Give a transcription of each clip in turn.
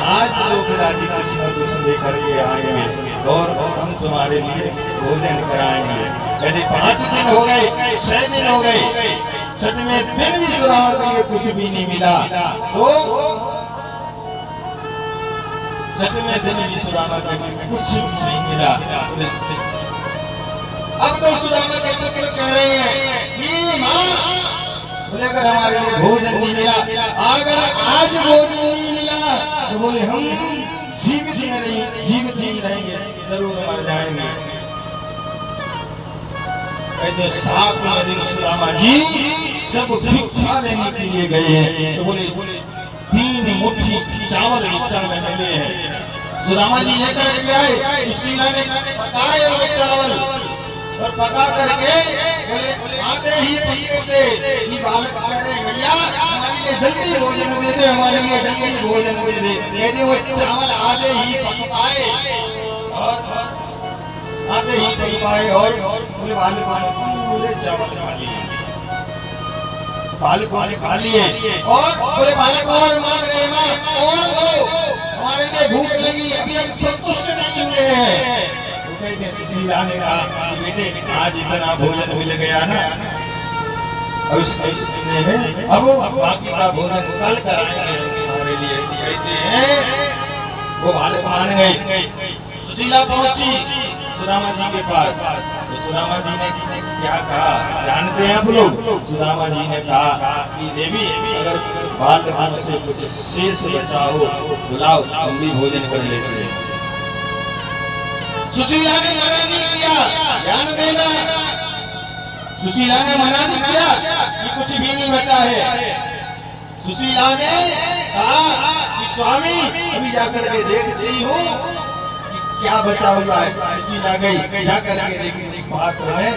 आज लोग राजी कृष्ण कुछ लेकर के आएंगे और हम तुम्हारे लिए भोजन कराएंगे। यदि 5 दिन हो गए, 6 दिन हो गए, 6वें दिन भी सुदामा के लिए कुछ भी नहीं मिला, तो 6वें दिन भी सुदामा के लिए कुछ भी नहीं मिला। अब तो सुदामा के पुत्र कह रहे हैं कि मां, बोले अगर हमारे लिए भोजन नहीं मिला, अगर आज भोजन नहीं मिला तो बोले हम जीवित नहीं रहेंगे, जरूर मर जाएंगे। कहते 7वें दिन सुदामा जी सब भिक्षा लेने के लिए गए हैं, तो बोले 3 मुट्ठी चावल भिक्षा में मिले हैं। सुदामा जी लेकर के आए, सुशीला ने पकाए वो चावल और पका करके बोले आते ही पके थे कि बालक कह रहे भैया हमारे लिए जल्दी भोजन दे दे, हमारे लिए जल्दी भोजन दे दे। कहते वो चावल आधे ही पक पाए और आधे ही पक पाए और बोले बालक पूरे चावल खा लिए, बालक ने खा लिए और बोले बालक और मांग रहे मां और दो, हमारे लिए भूख लगी, अभी हम संतुष्ट नहीं हुए हैं। सुशीला ने कहा बेटे आज इतना भोजन मिल गया ना, अब बाकी का भोजन कल कराएंगे हमारे लिए। कहते हैं वो बालक मान गए। सुशीला पहुंची सुदामा जी के पास, तो सुदामा जी ने क्या कहा जानते हैं आप लोग? सुदामा जी ने कहा कि देवी अगर बालक से कुछ शेष बचा हो बुलाओ, हम भी भोजन कर लेते हैं। सुशीला ने मना नहीं किया, ध्यान देना, सुशीला ने मना नहीं किया कि कुछ भी नहीं बचा है। सुशीला ने कहा कि स्वामी अभी जाकर के देखती हूँ कि क्या बचा हुआ है। सुशीला गई, जाकर के देखी उस पात्र में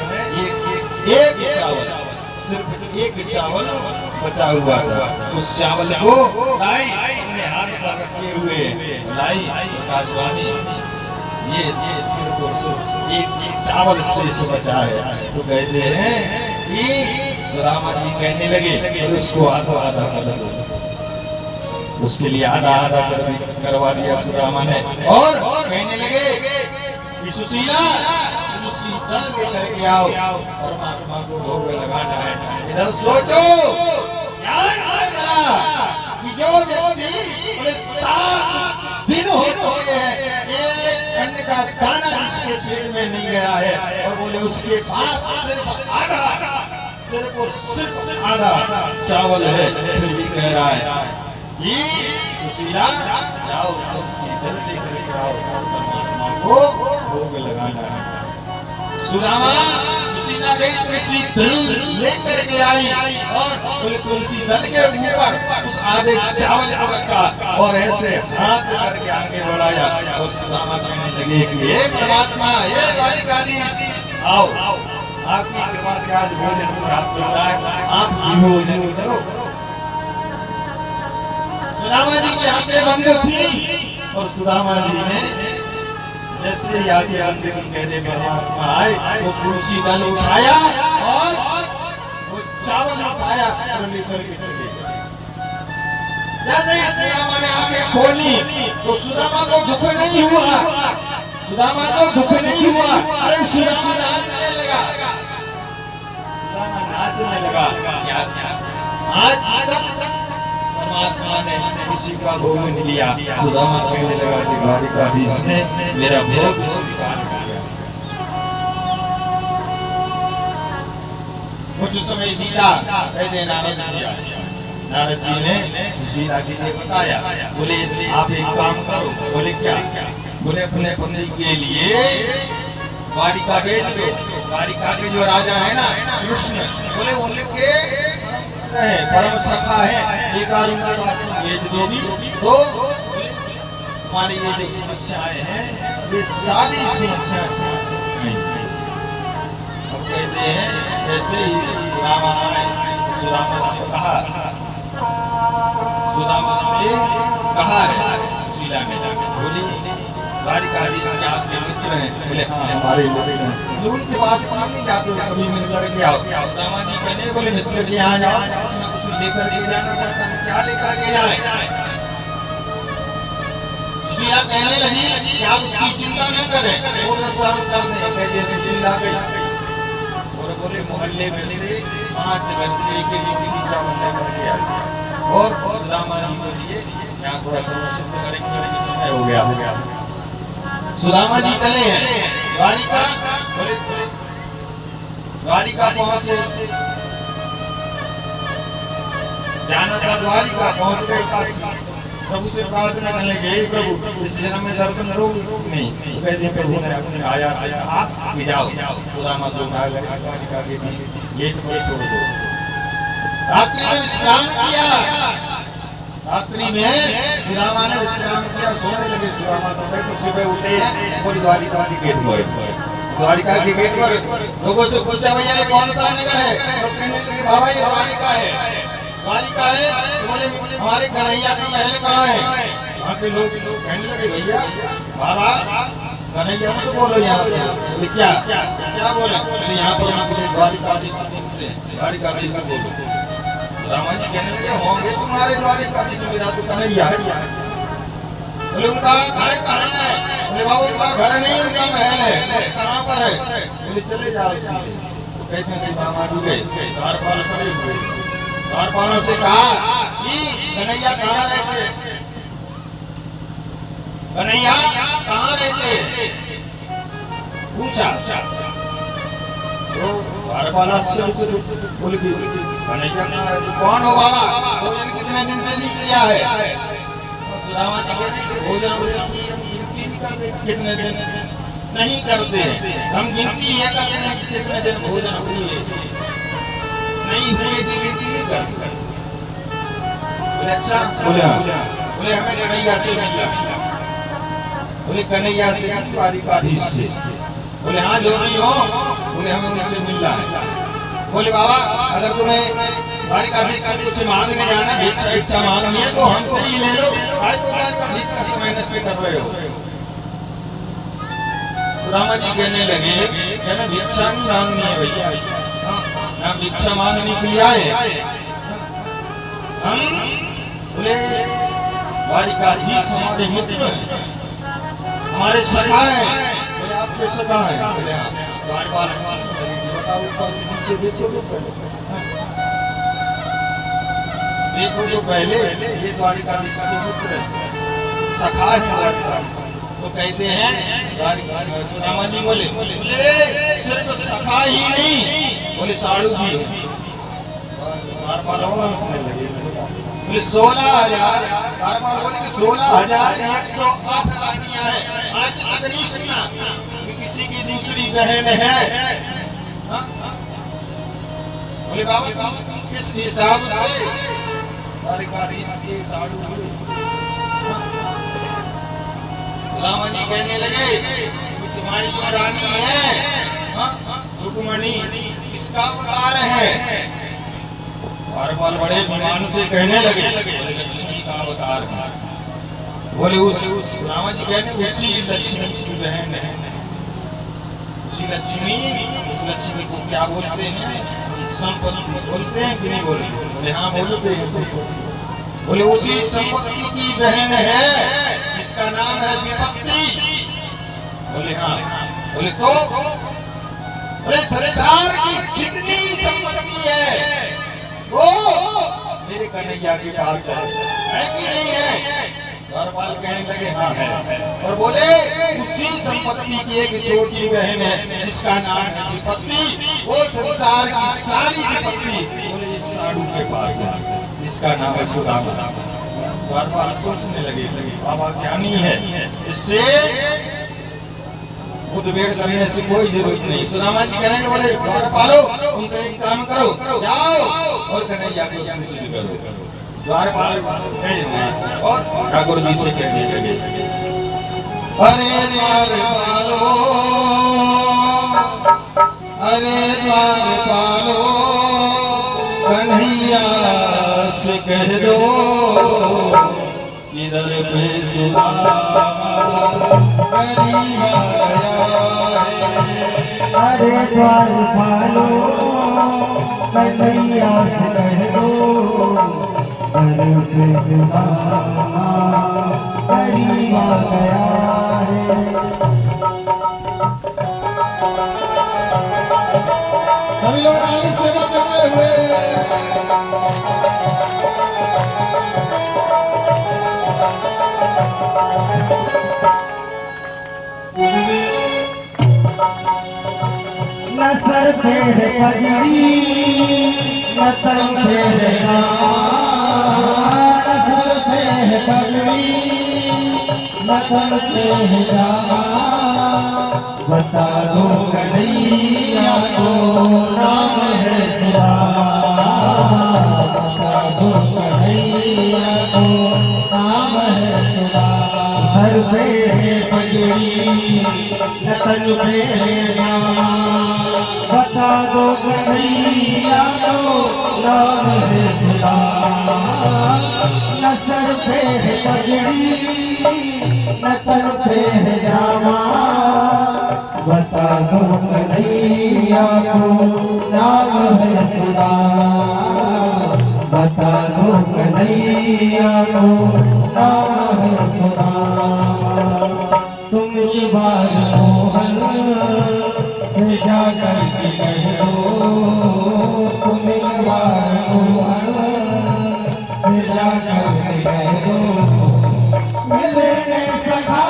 एक चावल, सिर्फ एक चावल बचा हुआ था। उस चावल को लाई, अपने हाथ पर रखे हुए लाई, कहा स्वामी ये एक चावल शेष बचा है। तो कहते हैं कि सुदामा जी कहने लगे उसको आधा आधा कर दो, उसके लिए आधा आधा करवा दिया सुदामा ने और कहने लगे कि सुशीला तुलसी दल लेकर के आओ, परमात्मा को भोग लगाना है। इधर सोचो कि जो व्यक्ति 7 दिन हो चुके हैं अन्न का दाना जिसके पेट में नहीं गया है, और बोले उसके पास सिर्फ आधा चावल है, फिर भी कह रहा है कि सुशीला जाओ तुलसी जल लेकर के आओ, परमात्मा को भोग लगाना है। सुदामा सुशीला गई, तुलसी दल लेकर के आई और तुलसी दल के ऊपर उस आधे चावल को रखा और ऐसे हाथ करके आगे बढ़ाया और सुदामा कहने लगे कि हे परमात्मा, हे द्वारिकाधीश, आओ आपकी कृपा से आज भोजन प्राप्त हो रहा है, आप भी भोजन करो। सुदामा जी की आंखें बंद थी और सुदामा जी ने जैसे ही आगे आगे कहते परमात्मा आए, वो तुलसी दल उठाया और वो चावल उठाया और लेकर के चले गए। जैसे ही सुदामा ने आंखें खोली तो सुदामा को दुख नहीं हुआ, सुदामा को दुख नहीं हुआ। अरे सुदामा नाचने लगा, सुदामा नाचने लगा। आज तक परमात्मा ने किसी का भोग नहीं लिया। सुदामा कहने लगा कि द्वारिकाधीश ने मेरा भोग स्वीकार किया। कुछ समय बीता, कहते नारद जी ने सुशीला जी ने बताया, बोले आप एक काम करो। बोले क्या? बोले अपने पति के लिए द्वारिका भेज दो। द्वारिका के जो राजा है ना कृष्ण, बोले उनके परम सखा है, एक बार उनके पास में भेज दोगी तो हमारी ये जो समस्याएं हैं ये सारी समस्या अब कहते हैं ऐसे ही सुदामा से कहा है सुशीला ने, बोली द्वारिकाधीश के आपके मित्र हैं? बोले हाँ हमारे मित्र हैं। उनके पास नहीं जाते हो, कभी मिलकर के आओ। सुदामा जी कहने बोले मित्र के यहाँ जाओ, कुछ न कुछ लेकर के जाना पड़ता है, क्या लेकर के जाए? आप उसकी चिंता न करें, वो व्यवस्था हम कर दें। कहते सुशीला के और बोले मोहल्ले में से 5 घर से एक बगीचा बनने करके आ गया और सुदामा जी को दिए। यहाँ थोड़ा संरक्षित करेंगे, समय हो गया। सुदामा जी चले हैं द्वारिका, बोले द्वारिका पहुंचे, जाना था द्वारिका, पहुंच गए काशी। प्रभु से प्रार्थना करने लगे, प्रभु इस जन्म में दर्शन करोगे? नहीं। तो कहते प्रभु ने अपने आया से कहा कि जाओ सुदामा को द्वारिका के गेट पर छोड़ दो। रात्रि में विश्राम किया, रात्रि में सुदामा ने विश्राम किया, सोने लगे सुदामा। तो सुबह उठे हैं, बोले द्वारिका के गेट पर, द्वारिका के गेट पर लोगों से पूछा भैया ये कौन सा नगर है? तो कहने लगे बाबा ये द्वारिका है। द्वारिका है तो बोले हमारे कन्हैया का महल कहाँ है? वहाँ के लोग कहने लगे भैया बाबा कन्हैया तो बोलो यहाँ पे। बोले क्या क्या बोले? बोले यहाँ पर बोले द्वारिकाधीश बोलते हैं, द्वारिकाधीश बोलो। रामा जी कहने लगे होंगे तुम्हारे द्वारिकाधीश, मेरा तो कन्हैया है। बोले उनका घर कहाँ है? बोले बाबू उनका घर नहीं, उनका महल है। कहाँ पर है? बोले चले जाओ सीधे। तो कहते हैं सुदामा जी गए, द्वारपाल खड़े हुए, द्वारपालों से कहा कि कन्हैया कहाँ रहते? कन्हैया कहाँ रहते? पूछा। तो द्वारपाल बोले कन्हैया कहाँ रहते? कौन हो बाबा? भोजन कितने दिन से नहीं किया है? सुदामा जी कहते भोजन हम गिनती नहीं करते कितने दिन नहीं करते, हम गिनती ये करते हैं कि कितने दिन भोजन हुए नहीं हुए की गिनती नहीं करते। बोले अच्छा? बोले हमें कन्हैया से मिला। बोले कन्हैया से द्वारिकाधीश से? बोले हाँ जो भी हो, बोले हमें उनसे मिलना है। बोले बाबा अगर तुम्हें द्वारिकाधीश से कुछ मांगने जाना, इच्छा मांगनी है तो हमसे ही ले लो, आज तो द्वारिकाधीश का समय नष्ट कर रहे हो। रामा जी कहने लगे हमें भिक्षा नहीं मांगनी है भैया, हम भिक्षा मांगने के लिए आए। हम बोले द्वारिकाधीश हमारे मित्र हैं, हमारे सखा हैं। बोले आपके सखा हैं? बोले हाँ। द्वारपाल बताओ ऊपर से नीचे देखो तो पहले ये द्वारिकाधीश के मित्र हैं, सखा है द्वारिकाधीश। तो कहते हैं सुदामा जी बोले सिर्फ सखा ही नहीं, बोले साड़ू भी है। बोले 16,000। बारबार बोले कि 16,108 रानियां हैं। आज अग्निष्णा किसी की दूसरी बहन है। बोले बाबा किस हिसाब से द्वारिकाधीश के साड़ू हुए? रामा जी कहने लगे कि तुम्हारी जो रानी है रुक्मणी, किसका अवतार है? बारबाल बड़े विमान से कहने लगे लक्ष्मी का अवतार है। बोले उस रामा जी कहने उसी लक्ष्मी की बहन है। उसी लक्ष्मी, उस लक्ष्मी को क्या बोलते हैं? संपत्ति बोलते हैं कि नहीं बोलते? बोले हाँ बोलते हैं। बोले उसी संपत्ति की बहन है जिसका नाम है विपत्ति। बोले हाँ। बोले तो बोले संसार की जितनी संपत्ति है वो मेरे कन्हैया के पास है कि नहीं है? द्वारपाल कहने लगे हाँ है। और बोले उसी संपत्ति की एक छोटी बहन है जिसका नाम है विपत्ति, वो संसार की सारी विपत्ति बोले इस साड़ू के पास है जिसका नाम है सुदामा। द्वारपाल सोचने लगे बाबा ज्ञानी है, इससे उद्वेग करने से कोई जरूरत नहीं। सुदामा जी कहने बोले द्वारपालो उनका एक काम करो, जाओ और कन्हैया को सूचित करो। द्वारपाल और ठाकुर जी से कहने लगे अरे द्वारपालो, अरे द्वारपालो कन्हैया से कह दो इधर पे सुदामा करीब आया है। अरे द्वारपालो कन्हैया से कह दो इधर पे सुदामा करीब आ गया है। सर पे है पगड़ी न तन पे है जामा, सर पे है पगड़ी न तन पे है जामा। बता दो कन्हैया को नाम है सुदामा, बता दो कन्हैया को नाम है सुदामा। सर पे है पगड़ी न तन पे है जामा, बता दो कन्हैया को नाम है सुदामा। न सर पे है पगड़ी न तन पे है जामा, बता दो कन्हैया को नाम है सुदामा, बता दो कन्हैया को नाम है सुदामा। तुम ये बात मोहन से जाकर के कह दो, तुम ये बात मोहन से जाकर के कह दो, मिलने सखा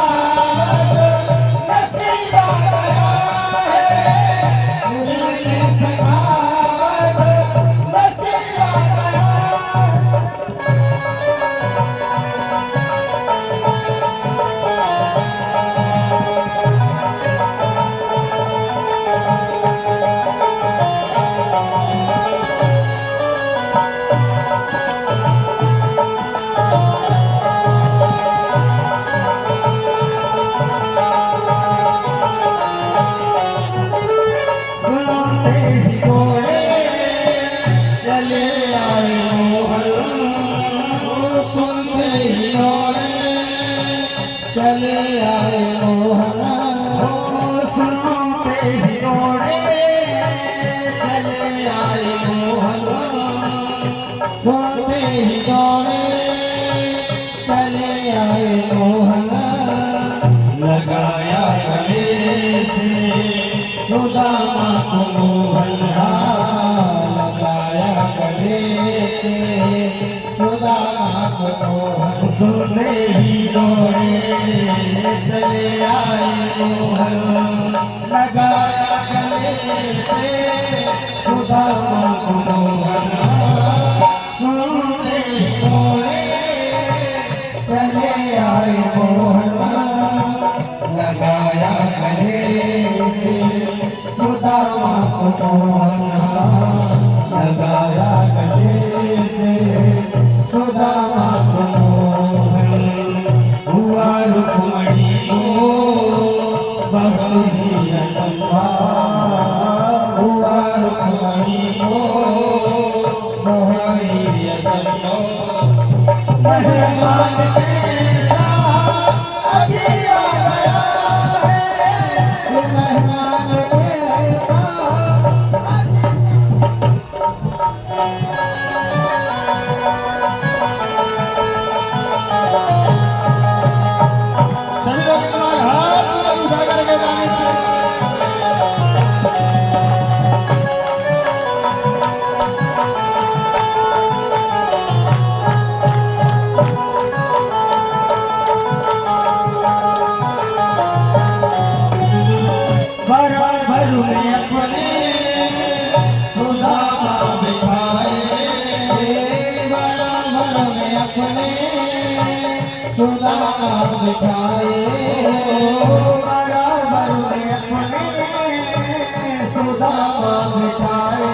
चले आए मोहन, सुनते ही दौड़े चले आए मोहन, सुनते ही दौड़े चले आए मोहन। लगाया गले से सुदामा को मोहन, लगाया गले से सुदामा को मोहन। सुनते ही दौड़े चले आए मोहन, लगाया गले से सुदामा को मोहन। सुनते ही दौड़े चले आए मोहन, लगाया गले से सुदामा को मोहन, लगाया गले से सुदामा को मोहन। हुआ रुक्मणी को बहुत ही अचंभा, हुआ रुक्मणी को बहुत ही अचंभा। मेहमान तेरा अभी आ गया है, मेहमान तेरा सुदामा बिठाए, बराबर में अपने सुदामा बिठाए,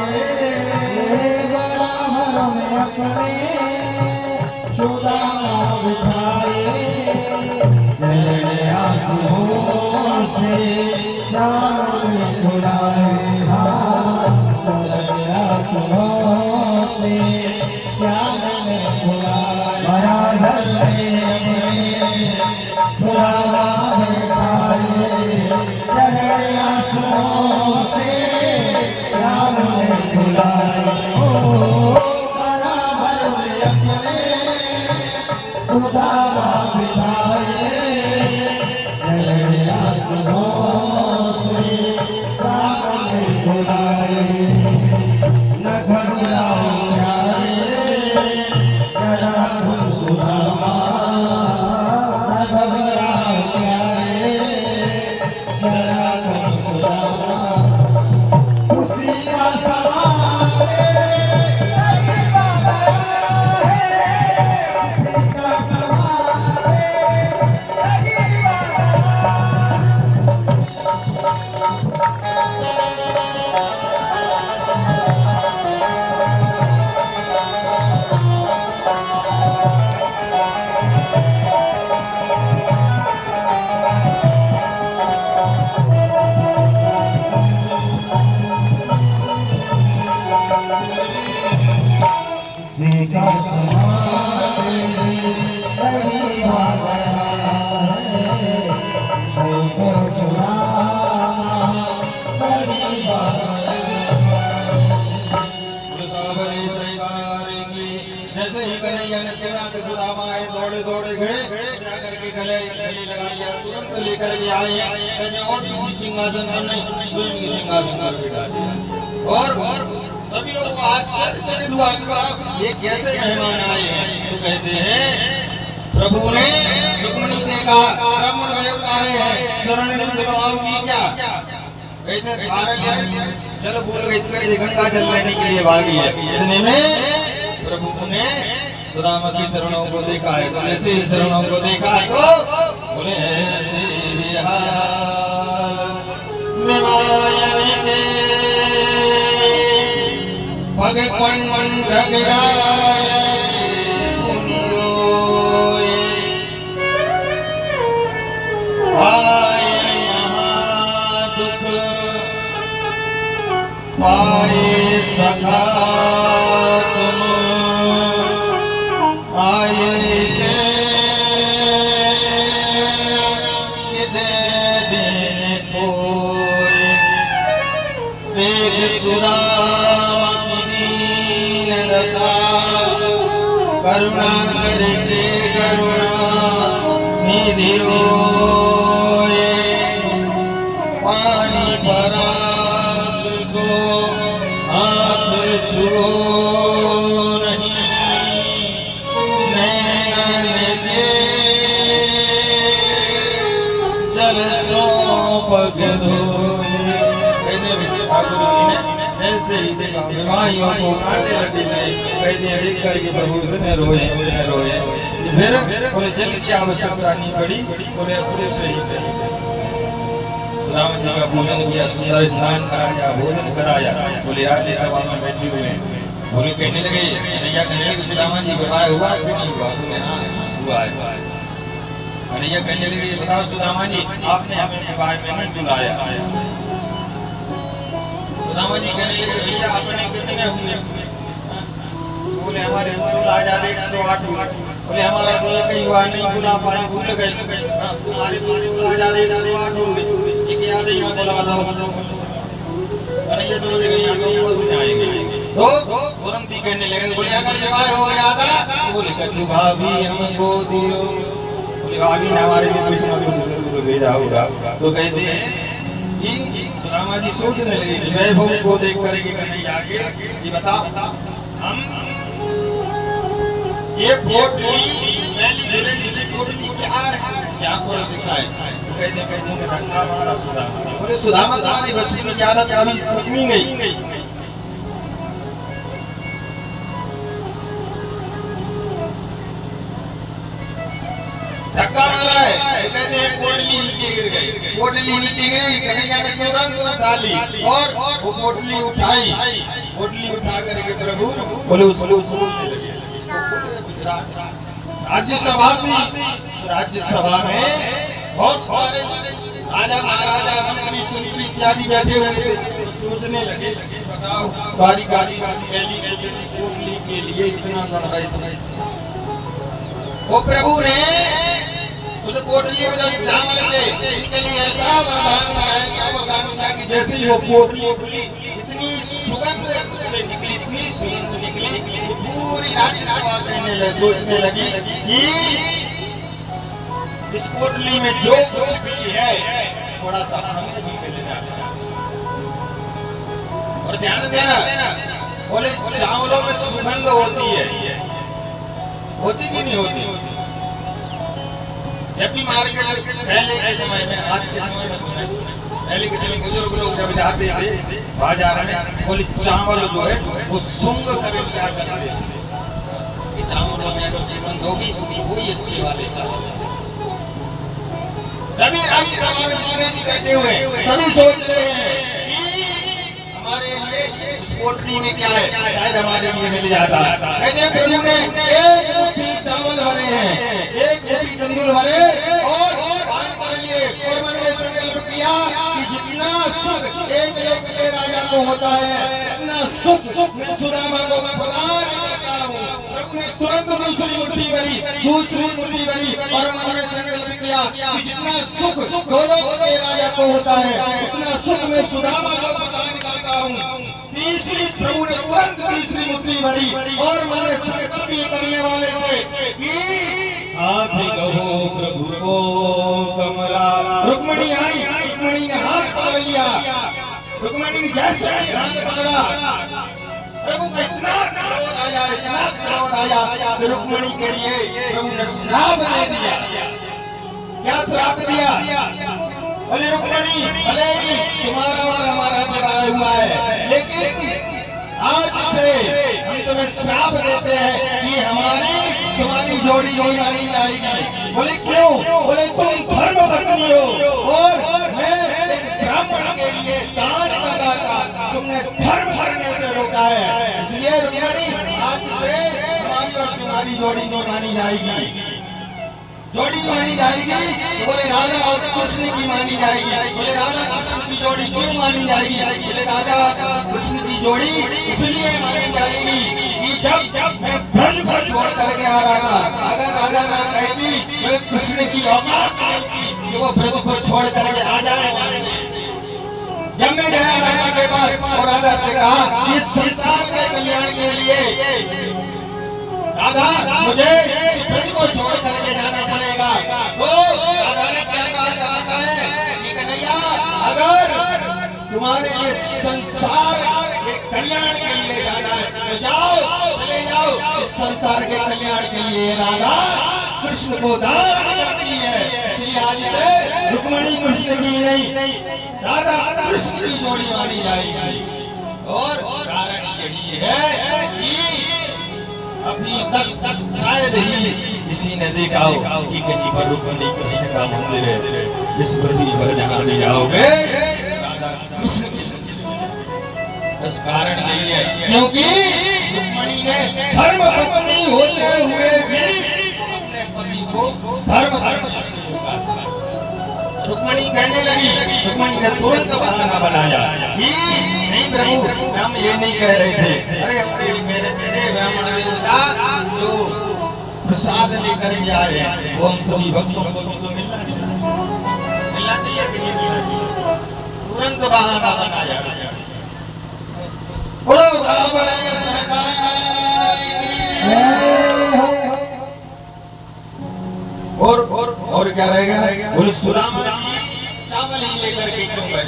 बराबर में अपने सुदामा बिठाए। चले आंसुओं से जान छुड़ाए, चले आंसुओं से जान छुड़ाए। बराबर सुदामा बिठाए, चले आंसुओं से जान छुड़ाए। ओ बराबर में गए जाकर के गले गले लगा लिया, तुरंत लेकर के आए हैं। कहते और किसी सिंहासन पर नहीं, स्वयं के सिंहासन पर बैठा दिया। और सभी लोग आश्चर्यचकित हुआ कि ये कैसे मेहमान आए हैं। तो कहते हैं प्रभु ने रुक्मिणी से कहा ब्राह्मण देवता आए हैं, शरण दबाव की क्या? कहते चलो भूल गई, गंगा जल लेने के लिए भागी है। इतने में प्रभु ने सुदामा के चरणों को देखा है, तो ऐसे ही चरणों को देखा है तो बोले ऐसे बिहार में मायन के पग पंडग पाए सखा तुम आए दे दिन कोई देख सुदामा की दीन दशा, करुणा करके करुणा निधि रोए, पानी पराग को हाथ छुओ नहीं, नैनन के जल सो पग धोए। ऐसे ही बीमारियों को काटे लगे कहते करके प्रभु ने रोए रोए। फिर बोले जल की आवश्यकता नहीं पड़ी, बोले अश्रु से ही राम जी का भोजन किया, सुंदर स्नान कराया, भोजन कराया। बोले राज्य सभा में बैठे हुए हैं, बोले कहने लगे कन्हैया कहने लगे सुदामा जी विवाह हुआ क्यों नहीं हुआ? बोले हाँ हुआ है। कन्हैया कहने लगे बताओ सुदामा जी आपने हमें विवाह में नहीं बुलाया। सुदामा जी कहने लगे भैया आपने कितने हुए? बोले हमारे 16,108 हुए। बोले हमारा तो एक ही हुआ, नहीं बुला पाए, भूल गए। तुम्हारे 16,108 हुए, एक याद ही मैं बुला रहा हूँ। कन्हैया समझ गए यहाँ तो बस जाएंगे, तो तुरंत ही कहने लगे बोले अगर विवाह हो गया था तो बोले कछु भाभी हमको दियो। बोले भाभी ने हमारे लिए कुछ ना कुछ जरूर भेजा होगा। तो कहते हैं सुदामा जी सोचने लगे वैभव को देख करके कन्हैया आगे ये बता हम ये पोटली मैली धुलेली सी पोटली क्या है, क्या को दिखाए? तो कहते हैं धक्का मारा सुदामा। बोले सुदामा तुम्हारी बच्ची में क्या था अभी थकनी नहीं। धक्का मारा है, तो कहते हैं पोटली नीचे गिर गई। पोटली नीचे गिरी, कन्हैया ने तुरंत उठा ली और वो पोटली उठाई। पोटली उठा करके प्रभु बोले उसको राज्यसभा थी, राज्यसभा में बहुत सारे राजा महाराजा मंत्री संतरी इत्यादि बैठे हुए थे। तो सोचने लगे बताओ बारी बारी पोटली के लिए इतना लड़ रहे थे। वो प्रभु ने उस पोटली में जो चावल थे उनके लिए ऐसा वरदान था कि जैसे ही वो पोटली खुली इतनी सुगंध से निकली, इतनी सुगंध निकली तो पूरी राज्यसभा कहने लगी, सोचने लगी कि इस पोटली में जो कुछ भी है थोड़ा सा हमें भी मिल जाता है। और ध्यान देना बोले चावलों में सुगंध होती है, होती कि नहीं होती? जब भी मार्केट पहले के समय में, आज के समय में पहले के समय बुजुर्ग लोग जब जाते थे बाजार में बोले चावल जो है वो सूंघ कर क्या करते थे कि चावलों में अगर सुगंध होगी वही अच्छे वाले चावल। सभी राज्यसभा में जितने भी बैठे हुए सभी सोच रहे हैं कि हमारे लिए इस पोटली में क्या है, शायद हमारे लिए मिल जाता है। कहते प्रभु ने एक मुट्ठी चावल भरे हैं, एक मुट्ठी तंदूर भरे और पान कर लिए और मन में संकल्प किया कि जितना सुख एक एक के राजा को होता है इतना सुख मैं सुदामा को प्रदान करता हूँ। प्रभु ने तुरंत दूसरी मुट्ठी भरी और मन में संकल्प किया कि जितना सुख दोनों के राजा को होता है उतना सुख मैं सुदामा को प्रदान करता हूँ। तीसरी प्रभु ने तुरंत तीसरी मुट्ठी भरी और मन में संकल्प भी करने वाले थे कि हाथ गहो प्रभु को कमला। रुक्मणी आई, रुक्मणी ने हाथ पकड़ लिया, रुक्मणी ने जैसे ही हाथ पकड़ा, प्रभु का इतना क्रोध आया, इतना क्रोध आया कि रुक्मणी के लिए प्रभु ने श्राप दे दिया। क्या श्राप दिया? बोले रुक्मणी, भले ही तुम्हारा और हमारा लड़ाई हुआ है, लेकिन आज से हम तुम्हें श्राप देते हैं कि तुम्हारी जोड़ी नहीं मानी जाएगी। बोले क्यों? बोले तुम धर्म पत्नी हो और मैं एक ब्राह्मण के लिए दान कर रहा था, तुमने धर्म करने से रोका है, इसलिए रुक्मणी आज से हमारी और तुम्हारी जोड़ी नहीं मानी जाएगी। जोड़ी मानी जाएगी तो बोले राधा और कृष्ण की मानी जाएगी। बोले राधा कृष्ण की जोड़ी क्यों मानी जाएगी? बोले राधा कृष्ण की जोड़ी इसलिए मानी जाएगी कि जब मैं ब्रज को छोड़ करके आ रहा था, अगर राधा ना कहती मैं कृष्ण की औकात नहीं थी कि वो ब्रज को छोड़ करके आ जाए। जब मैं गया राधा के पास और राधा से कहा इस संसार के कल्याण के लिए राधा मुझे ब्रज को छोड़ करके जाना पड़ेगा, तो राधा ने क्या कहा था कि कन्हैया अगर तुम्हारे लिए संसार के कल्याण के लिए जाना है तो जाओ, चले जाओ। इस संसार के कल्याण के लिए राधा कृष्ण को दान करती है, इसलिए आज से रुक्मणी कृष्ण की नहीं, राधा कृष्ण की जोड़ी मानी जाएगी। और कारण यही है कि अभी तक शायद ही किसी ने देखा हो कि कहीं पर रुक्मणी कृष्ण का मंदिर है। इस ब्रज पर जहाँ भी जाओगे राधा कृष्ण बस कारण यही है क्योंकि रुक्मणी ने धर्म पत्नी होते हुए भी अपने पति को धर्म से रोका। रुक्मणी कहने लगी, रुक्मणी ने तुरंत बहाना बनाया कि नहीं प्रभु हम ये नहीं कह रहे थे, अरे हम ये कह रहे थे ब्राह्मण देवता जो प्रसाद लेकर के आए वो हम सभी भक्तों को तो मिलना चाहिए कि नहीं मिलना चाहिए। तुरंत बहाना बनाया। बोलो सावरे सरकार और क्या रहेगा? बोले सुदामा जी चावल ही लेकर के क्यों गए?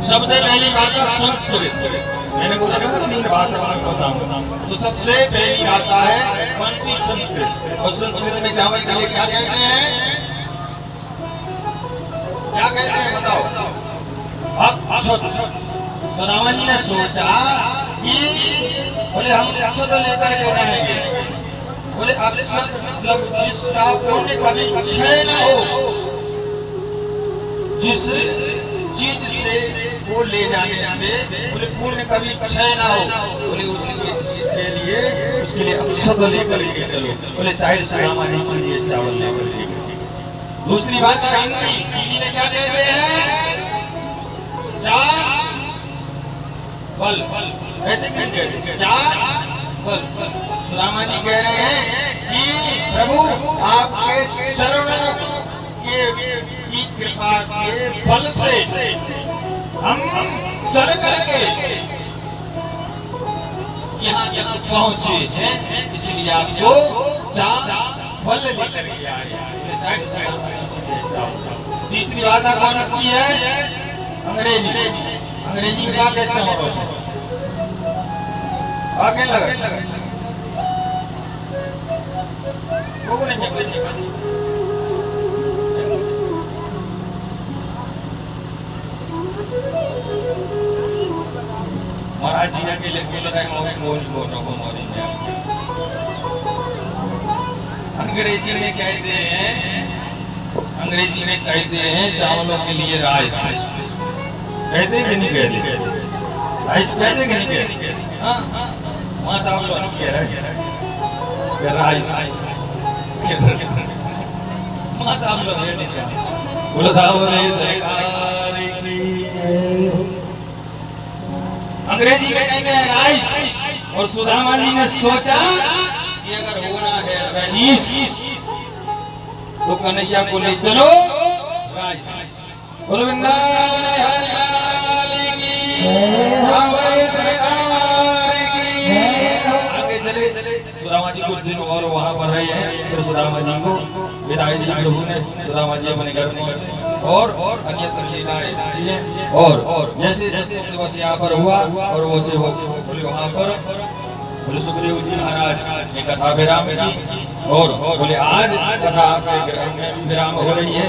सबसे पहली भाषा संस्कृत। मैंने बोला था 3 भाषा में बताऊं, तो सबसे पहली भाषा है कौन सी? संस्कृत। और संस्कृत में चावल के लिए क्या कहते हैं? क्या कहते हैं बताओ? अक्षत। सुदामा जी ने सोचा कि बोले हम अक्षत लेकर के जाएंगे। बोले अक्षत मतलब जिसका पुण्य कभी क्षय न हो, जिस चीज से वो ले जाने से बोले पुण्य कभी क्षय ना हो, बोले उसके लिए अक्षत लेकर के चलो। बोले शायद सुदामा जी से ये चावल लेकर के। दूसरी बात है हिंदी में क्या कहते हैं? चावल कहते हैं, चावल। सुदामा जी कह रहे हैं कि प्रभु आपके चरणों की कृपा के फल से हम चल करके यहाँ तक पहुंचे हैं, इसलिए आपको फल लेकर के आए। तीसरी भाषा कौन सी है? अंग्रेजी। अंग्रेजी का क्या कहते आगे लगा वो नहीं है। महाराज जी के लिए बोल रहे हैं अंग्रेजी में कहते हैं चावलों के लिए राइस कहते हैं कि नहीं कहते? राइस कहते कि नहीं कहते? हाँ वहाँ चावल कह रहे राइस वहाँ चावल बोलो अंग्रेजी में कहते हैं राइस। और सुदामा जी ने सोचा कि अगर होना है रईस तो कन्हैया को ले चलो राइस। बोलो वृंदावन बिहारी की, आगे चले। सुदामा जी कुछ दिन और वहाँ पर रहे हैं, फिर सुदामा जी को विदाई दी प्रभु ने। सुदामा जी अपने घर पहुंचे और अन्यत्र लीलाएं की हैं। और जैसे सप्तम दिवस यहाँ पर हुआ और वो से वो बोले वहाँ पर बोले सुखदेव जी महाराज ने कथा विराम की और बोले आज कथा आपके ग्रह में विराम हो रही है।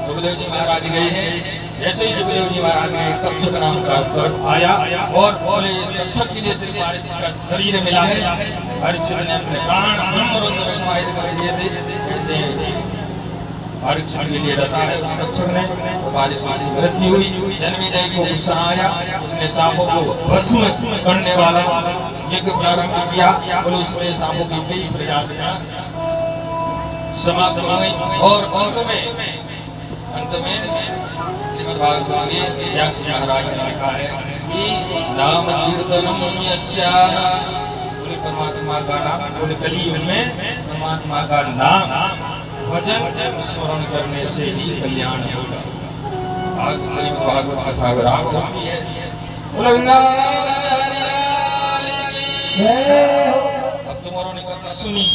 सुखदेव जी महाराज गए हैं। जैसे ही सुखदेव जी महाराज ने तक्षक नाम का सर्प आया और बोले तक्षक के जैसे परीक्षित का शरीर मिला है। परीक्षित ने अपने प्राण ब्रह्मरुद्र में समाहित कर दिए थे। परीक्षित के लिए दशा है उस तक्षक ने। परीक्षित की मृत्यु हुई। जन्मेजय को गुस्सा आया, उसने सांपों को भस्म करने वाला यज्ञ प्रारंभ किया। बोले उसमें सांपों की कई प्रजातियां समाप्त हो गई और अंत में श्रीमद् भागवत में व्यास महाराज ने लिखा है कि नाम कीर्तनम यस्या, बोले परमात्मा का नाम, बोले कलियुग में परमात्मा का नाम भजन स्मरण करने से ही कल्याण होगा। श्रीमद् भागवत कथा विराम होती है। अब तुम्हारों ने कथा सुनी।